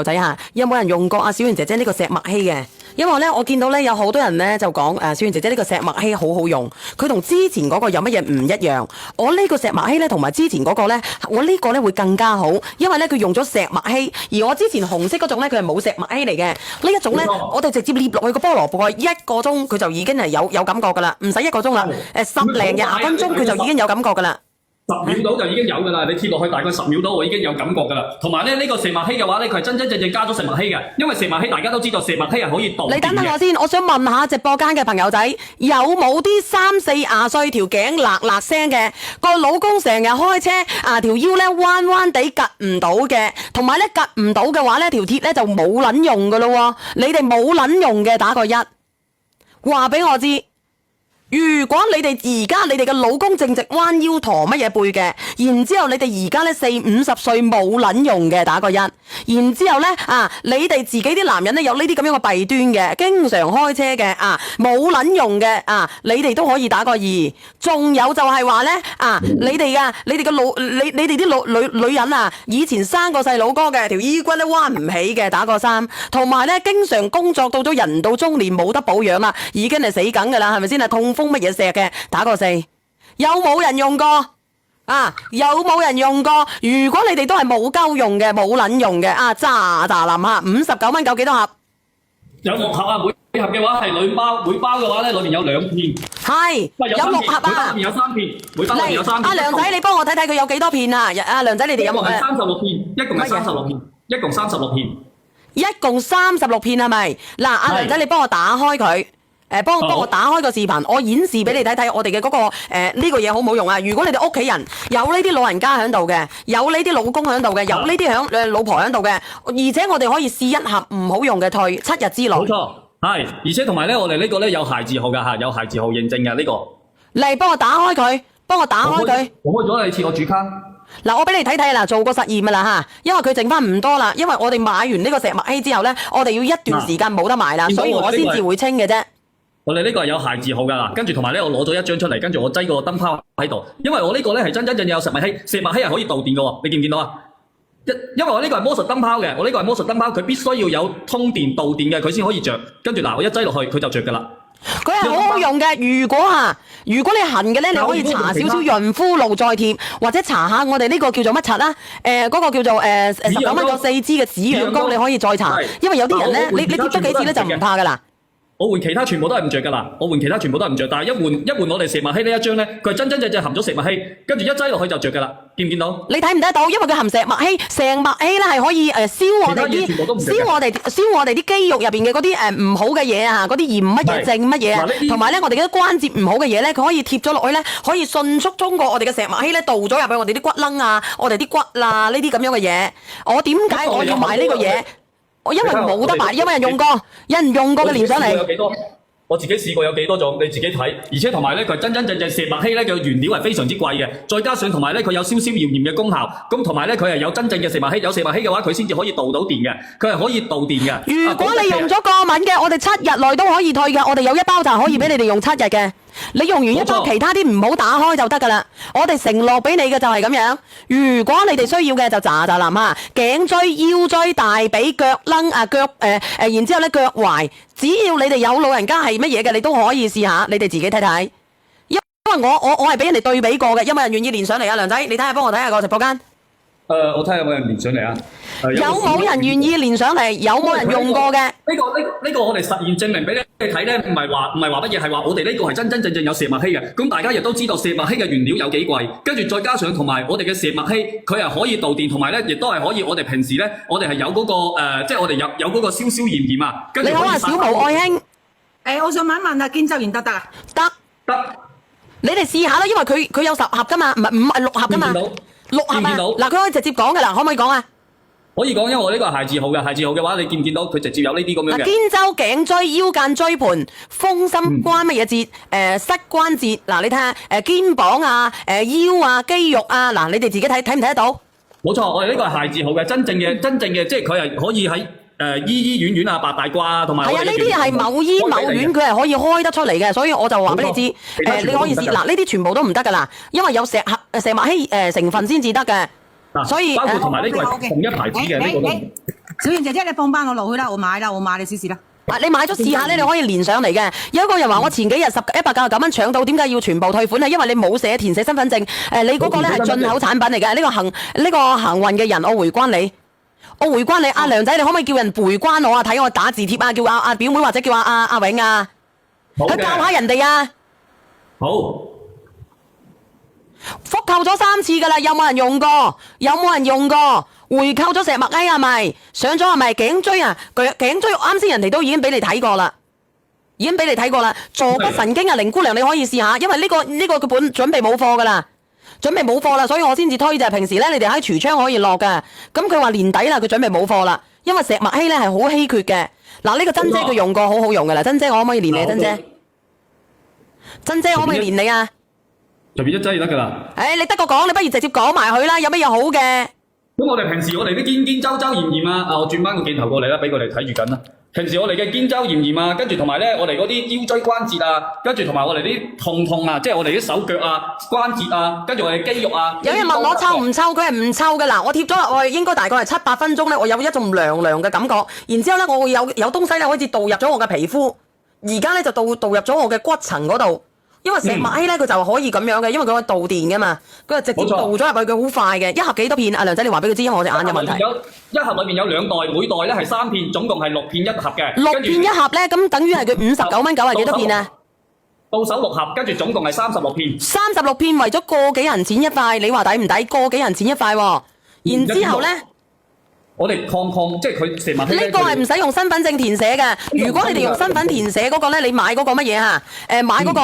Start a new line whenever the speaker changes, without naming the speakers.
仔吓，有冇人用過阿小圓姐姐呢個石墨烯嘅？因為咧，我見到咧有好多人咧就講小圓姐姐呢個石墨烯好好用，佢同之前嗰個有乜嘢唔一樣？我呢個石墨烯咧同埋之前嗰個咧，我呢個咧會更加好，因為咧佢用咗石墨烯，而我之前紅色嗰種咧佢係冇石墨烯嚟嘅。呢一種咧，我哋直接捏落去個菠蘿蓋，一個鐘佢就已經係有感覺噶啦，唔使一個鐘啦，10零20分鐘佢就已經有感覺噶啦。
10秒到就已經有㗎啦，你貼落去大概10秒到，我已經有感覺㗎啦。同埋咧，呢個石墨烯嘅話咧，佢係真正加咗石墨烯嘅，因為石墨烯大家都知道石墨烯係可以導電嘅。
你等等我先，我想問下直播間嘅朋友仔，有冇啲30、20歲條頸辣辣聲嘅，個老公成日開車條腰咧彎彎地趌唔到嘅，同埋咧趌唔到嘅話咧條鐵咧就冇撚用㗎咯喎，你哋冇撚用嘅打個1，話俾我知。如果你哋而家你哋嘅老公正直彎腰駝乜嘢背嘅，然之後你哋而家咧40、50歲冇撚用嘅打個1，然之後咧你哋自己啲男人咧有呢啲咁樣嘅弊端嘅，經常開車嘅冇撚用嘅你哋都可以打個2。仲有就係話咧你哋嘅你哋啲女人以前生個細佬哥嘅條衣骨咧彎唔起嘅打個3，同埋咧經常工作到咗人到中年冇得保養啦，已經係死梗噶啦，係咪先痛風乜嘢石嘅打個4，有冇人用過有冇人用過？如果你哋都係冇鳩用嘅冇撚用嘅渣林59蚊夠幾多盒？
有6盒每盒嘅話係兩包，每包嘅話咧裏面有2片。
係有6盒
每包裏面有3片，每包裏面有3片。
梁仔你幫我睇睇佢有幾多片梁仔你哋有冇
36片，一共係36片，一共36片。
一共36片係咪？嗱梁仔你幫我打開佢。幫我打開個視頻，我演示俾你睇睇我哋嘅嗰個呢個嘢好唔好用啊！如果你哋屋企人有呢啲老人家喺度嘅，有呢啲老公喺度嘅，有呢啲老婆喺度嘅，而且我哋可以試一盒唔好用嘅退7日之內。
冇錯，係，而且同埋咧，我哋呢個咧有鞋字號㗎嚇，有鞋字號認證嘅呢個。
嚟幫我打開佢，幫我打開佢。
我開咗你切我主卡。
嗱，我俾你睇睇啦，做個實驗㗎啦嚇，因為佢剩翻唔多啦，因為我哋買完呢個石墨烯之後咧，我哋要一段時間冇得賣啦，所以我先至會清嘅啫。
我哋呢個係有鞋字號㗎啦，跟住同埋咧，我攞咗一張出嚟，跟住我擠個燈泡喺度，因為我呢個咧係真正有石墨烯，石墨烯係可以導電嘅喎，你見唔見到啊？因為我呢個係魔術燈泡嘅，我呢個係魔術燈泡，佢必須要有通電導電嘅，佢先可以着。跟住嗱，我一擠落去，佢就着㗎啦。
佢係好好用嘅，如果你痕嘅咧，你可以搽少少潤膚露再貼，或者搽下我哋呢個叫做乜柒嗰個叫做19蚊個4支嘅止癢膏，你可以再搽，因為有啲人咧，你貼咗幾次咧就唔怕㗎啦。
我換其他全部都係唔着㗎啦，我換其他全部都係唔着，但係一換我哋石墨烯呢一張咧，佢係真正含咗石墨烯，跟住一擠落去就着㗎啦，見唔見到？
你睇唔睇到？因為佢含石墨烯，石墨烯咧係可以燒我哋啲肌肉入邊嘅嗰啲唔好嘅嘢嗰啲鹽乜嘢症乜嘢同埋咧我哋嘅關節唔好嘅嘢咧，佢可以貼咗落去咧，可以迅速通過我哋嘅石墨烯咧導咗入去我哋啲骨癥我哋啲骨呢啲咁樣嘅嘢。我點解我要買呢個嘢？因為冇得買，有冇人用過？有人用過嘅連上嚟。
我自己試過有幾多種，你自己睇。而且同埋咧，佢真正石墨烯咧嘅原料係非常之貴嘅，再加上同埋咧佢有消炎嘅功效。咁同埋咧佢係有真正嘅石墨烯，有石墨烯嘅話佢先至可以導到電嘅，佢係可以導電嘅。
如果你用咗過敏嘅，我哋7日內都可以退嘅。我哋有一包就可以俾你哋用7日嘅。你用完一包，其他啲唔好打開就得㗎啦。我哋承諾俾你嘅就係咁樣。如果你哋需要嘅就喳林頸椎、腰椎、大髀、腳掕然之後咧腳踝，只要你哋有老人家係乜嘢嘅，你都可以試下，你哋自己睇睇。因為我係俾人哋對比過嘅，有冇人願意連上嚟啊？梁仔，你睇下幫我睇下個直播間。
我睇下有冇人連上嚟啊？
有冇人願意連上嚟？有冇人用過嘅？
呢個我哋實驗證明俾你睇咧，唔係話乜嘢，係話我哋呢個係真正有石墨烯嘅。咁大家亦都知道石墨烯嘅原料有幾貴，跟住再加上同埋我哋嘅石墨烯，佢係可以導電，同埋咧亦都係可以我哋平時咧，我哋係有嗰個即係我哋有嗰個消炎啊。
你好啊，小毛愛卿。
我想問一問見周賢得啊？
得。你哋試下啦，因為佢有10盒㗎嘛，唔係6盒㗎嘛。6盒啊！嗱，佢可以直接講㗎啦，可唔可以講啊？
可以講，因為我呢個係鞋字號嘅，鞋字號嘅話，你見唔見到佢直接有呢啲咁樣嘅？
肩周、頸椎、腰間、椎盤、風心關乜嘢節？膝關節嗱，你睇下肩膀腰肌肉嗱，你哋自己睇唔睇得到？
冇錯，我哋呢個係鞋字號嘅，真正嘅，即係佢係可以喺醫院八大褂同埋。係啊，呢啲係某醫某院佢係可以開得出嚟嘅，所以我就話俾你知，你可以試嗱，呢啲全部都唔得㗎啦，因為有石墨烯成分先至得嘅。所以包括同埋呢個係同一牌子嘅呢個都。
小燕姐姐，你放翻我落去啦，我買啦，我買你試試啦。
你買咗試下咧，你可以連上嚟嘅。有一個人話我前幾日199蚊搶到，點解要全部退款？係因為你冇填寫身份證。你嗰個咧係進口產品嚟嘅。呢個幸運嘅人，我回關你。阿梁仔，你可唔可以叫人回關我啊？睇我打字貼啊，叫阿表妹或者叫阿永啊，去教下人哋啊。
好。
復購咗3次噶啦，有冇人用過？回購咗石墨烯係咪？上咗係咪頸椎啊？頸椎啱先人哋都已經俾你睇過啦，坐骨神經啊，凌姑娘你可以試下，因為呢個佢本準備冇貨噶啦，所以我先至推啫。平時咧你哋喺櫥窗可以落嘅，咁佢話年底啦，佢準備冇貨啦，因為石墨烯咧係好稀缺嘅。嗱，呢個珍姐佢用過，好好用噶啦，珍姐我可唔可以連你啊？珍姐可唔可以連你啊？
隨便一劑就得噶啦。
你得個講，你不如直接講埋佢啦，有乜嘢好嘅？
咁我哋平時我哋啲肩周炎啊，我轉翻個鏡頭過嚟啦，俾佢哋睇住緊啦。平時我哋嘅肩周炎啊，跟住同埋咧我哋嗰啲腰椎關節啊，跟住同埋我哋啲痛啊，即係我哋啲手腳啊關節啊，跟住我哋肌肉啊。有
人問我臭唔臭，佢係唔臭嘅。嗱，我貼咗落去應該大概係7-8分鐘咧，我有一種涼涼嘅感覺，然之後咧我會有東西咧開始導入咗我嘅皮膚，而家咧就導入咗我嘅骨層嗰度。因為石墨烯咧，佢就可以咁樣嘅，因為佢可以導電噶嘛，佢就直接導咗入去，佢好快嘅。一盒幾多片？阿梁仔，你話俾佢知，因為我隻眼有問題。
一盒裏面有2袋，每袋咧係3片，總共係6片一盒嘅。
6片一盒咧，咁等於係佢59蚊90係幾多片啊？
到手6盒，跟住總共係36片。
36片為咗個幾銀錢一塊，你話抵唔抵？個幾銀錢一塊喎，然之後咧。
我哋抗即係佢石墨烯。
呢個係唔使用身份證填寫嘅。如果你哋用身份填寫嗰個咧，你買嗰個乜嘢嚇？買嗰個